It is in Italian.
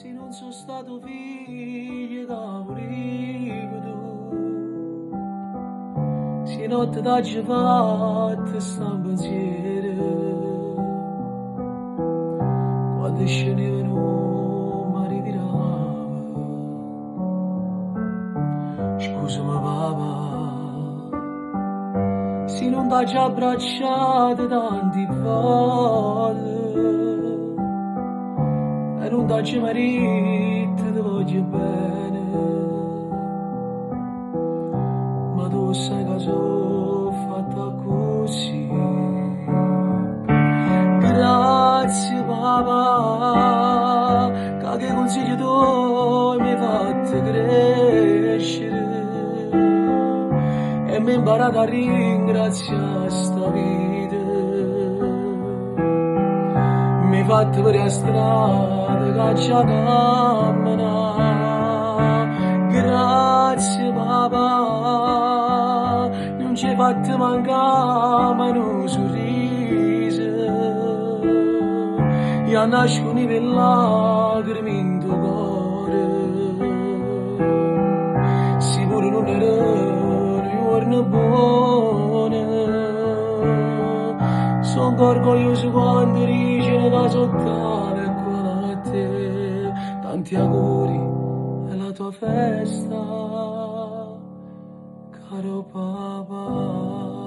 Se non sono stato figlio da brivido, se notte da fatta sta un pensiero, quando scendevano mi ritirava. Scusami papà, se non t'ha già abbracciato tanti volte, e non t'ha già marito, ti voglio bene, ma tu sai che sono fatta così. Grazie papà, che consigli tu mi hai fatto crescere e mi hai imparato a ringraziare sta vita. Mi hai fatto per la strada che già cammina. Grazie papà, non ci hai fatto mancare mai un sorriso, e a nascono le lacrime in tuo cuore. Sicuro non erano i giorni buoni, sono orgoglioso quando dice da sottare qua a te. Tanti auguri alla tua festa, caro papà.